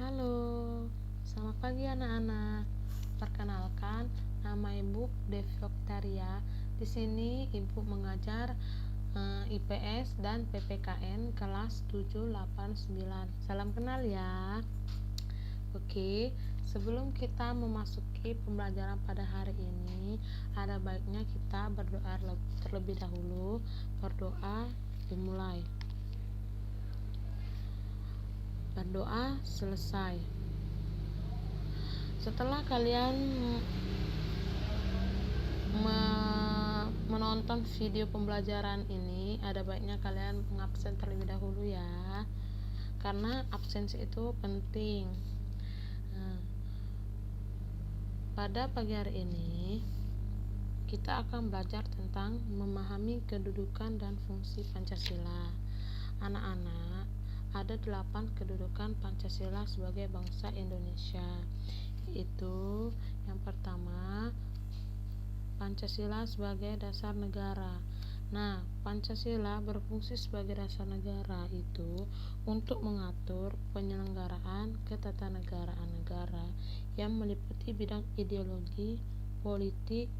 Halo, selamat pagi anak-anak. Perkenalkan, nama Ibu Devi Oktaria. Di sini Ibu mengajar IPS dan PPKN kelas 789. Salam kenal ya. Oke, sebelum kita memasuki pembelajaran pada hari ini, ada baiknya kita berdoa terlebih dahulu. Berdoa dimulai. Berdoa selesai. Setelah kalian menonton video pembelajaran ini, ada baiknya kalian mengabsen terlebih dahulu ya, karena absensi itu penting. Pada pagi hari ini kita akan belajar tentang memahami kedudukan dan fungsi Pancasila. Anak-anak, ada 8 kedudukan Pancasila sebagai bangsa Indonesia, yaitu yang pertama, Pancasila sebagai dasar negara. Nah, Pancasila berfungsi sebagai dasar negara itu untuk mengatur penyelenggaraan ketatanegaraan negara yang meliputi bidang ideologi, politik,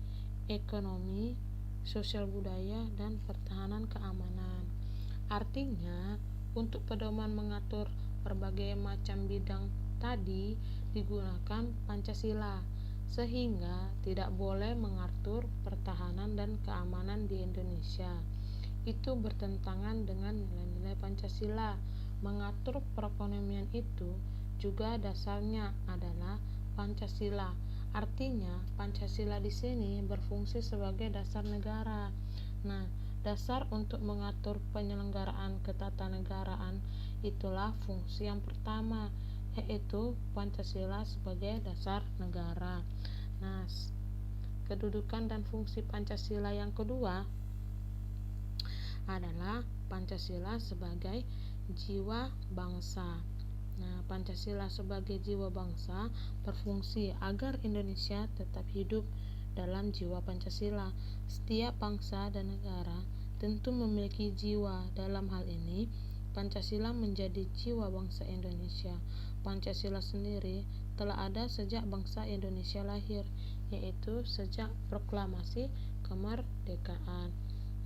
ekonomi, sosial budaya, dan pertahanan keamanan. Artinya, untuk pedoman mengatur berbagai macam bidang tadi digunakan Pancasila, sehingga tidak boleh mengatur pertahanan dan keamanan di Indonesia. Itu bertentangan dengan nilai-nilai Pancasila. Mengatur perekonomian itu juga dasarnya adalah Pancasila. Artinya, Pancasila di sini berfungsi sebagai dasar negara. Nah, dasar untuk mengatur penyelenggaraan ketatanegaraan itulah fungsi yang pertama, yaitu Pancasila sebagai dasar negara. Nah, kedudukan dan fungsi Pancasila yang kedua adalah Pancasila sebagai jiwa bangsa. Nah, Pancasila sebagai jiwa bangsa berfungsi agar Indonesia tetap hidup dalam jiwa Pancasila. Setiap bangsa dan negara tentu memiliki jiwa. Dalam hal ini, Pancasila menjadi jiwa bangsa Indonesia. Pancasila sendiri telah ada sejak bangsa Indonesia lahir, yaitu sejak proklamasi kemerdekaan.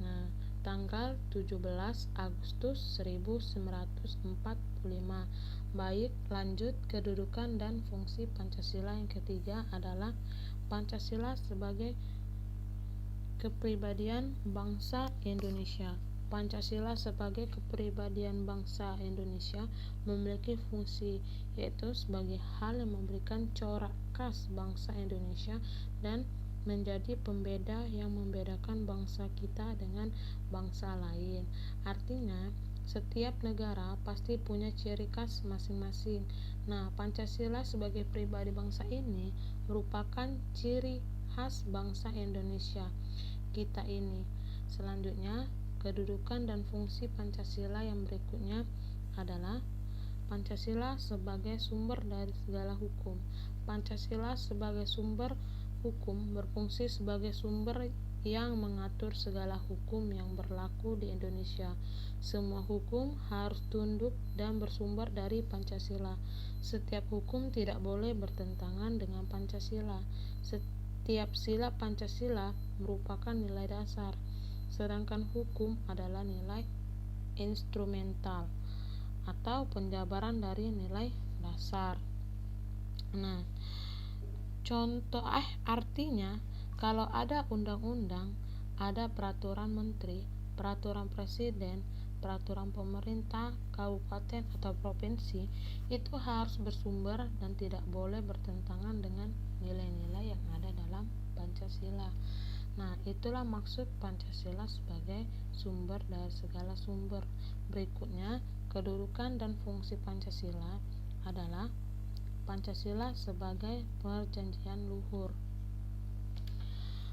Nah, tanggal 17 Agustus 1945. Baik, lanjut. Kedudukan dan fungsi Pancasila yang ketiga adalah Pancasila sebagai kepribadian bangsa Indonesia. Pancasila sebagai kepribadian bangsa Indonesia memiliki fungsi, yaitu sebagai hal yang memberikan corak khas bangsa Indonesia dan menjadi pembeda yang membedakan bangsa kita dengan bangsa lain. Artinya, setiap negara pasti punya ciri khas masing-masing. Nah, Pancasila sebagai pribadi bangsa ini merupakan ciri khas bangsa Indonesia kita ini. Selanjutnya, kedudukan dan fungsi Pancasila yang berikutnya adalah Pancasila sebagai sumber dari segala hukum. Pancasila sebagai sumber hukum berfungsi sebagai sumber yang mengatur segala hukum yang berlaku di Indonesia. Semua hukum harus tunduk dan bersumber dari Pancasila. Setiap hukum tidak boleh bertentangan dengan Pancasila. Setiap sila Pancasila merupakan nilai dasar, sedangkan hukum adalah nilai instrumental atau penjabaran dari nilai dasar. Nah, artinya kalau ada undang-undang, ada peraturan menteri, peraturan presiden, peraturan pemerintah kabupaten atau provinsi, itu harus bersumber dan tidak boleh bertentangan dengan nilai-nilai yang ada dalam Pancasila. Nah, itulah maksud Pancasila sebagai sumber dari segala sumber. Berikutnya, kedudukan dan fungsi Pancasila adalah Pancasila sebagai perjanjian luhur.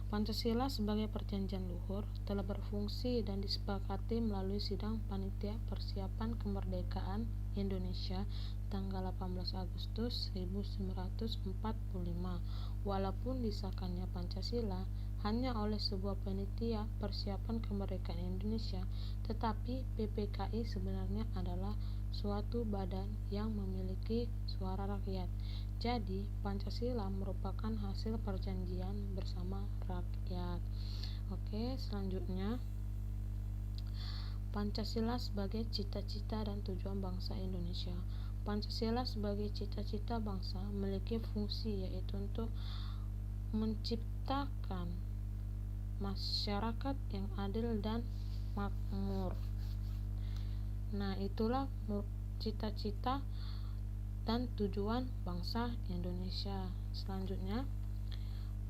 Pancasila sebagai perjanjian luhur telah berfungsi dan disepakati melalui sidang panitia persiapan kemerdekaan Indonesia tanggal 18 Agustus 1945. Walaupun disahkannya Pancasila hanya oleh sebuah panitia persiapan kemerdekaan Indonesia, tetapi PPKI sebenarnya adalah suatu badan yang memiliki suara rakyat. Jadi, Pancasila merupakan hasil perjanjian bersama rakyat. Oke, selanjutnya Pancasila sebagai cita-cita dan tujuan bangsa Indonesia. Pancasila sebagai cita-cita bangsa memiliki fungsi yaitu untuk menciptakan masyarakat yang adil dan makmur. Nah, itulah cita-cita dan tujuan bangsa Indonesia. Selanjutnya,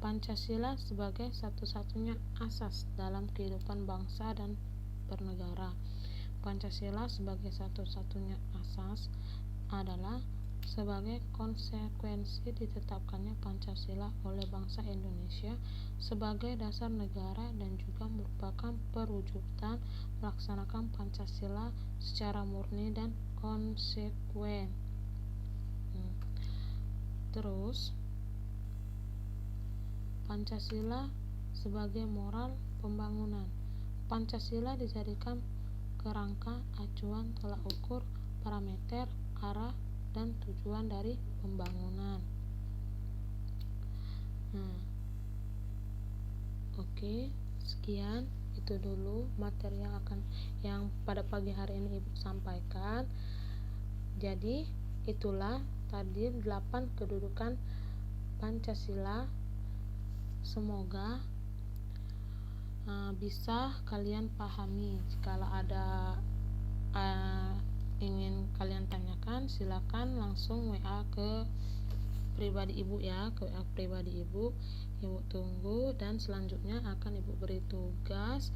Pancasila sebagai satu-satunya asas dalam kehidupan bangsa dan bernegara. Pancasila sebagai satu-satunya asas adalah sebagai konsekuensi ditetapkannya Pancasila oleh bangsa Indonesia sebagai dasar negara dan juga merupakan perwujudan melaksanakan Pancasila secara murni dan konsekuen. Terus, Pancasila sebagai moral pembangunan. Pancasila dijadikan kerangka acuan tolak ukur parameter arah dan tujuan dari pembangunan. Oke, sekian itu dulu materi yang pada pagi hari ini Ibu sampaikan. Jadi itulah tadi 8 kedudukan Pancasila. Semoga bisa kalian pahami. Jika ada ingin kalian tanyakan, silakan langsung WA ke pribadi Ibu ya, ke WA pribadi Ibu. Ibu tunggu dan selanjutnya akan Ibu beri tugas.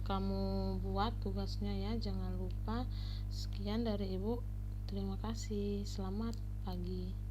Kamu buat tugasnya ya, jangan lupa. Sekian dari Ibu. Terima kasih. Selamat pagi.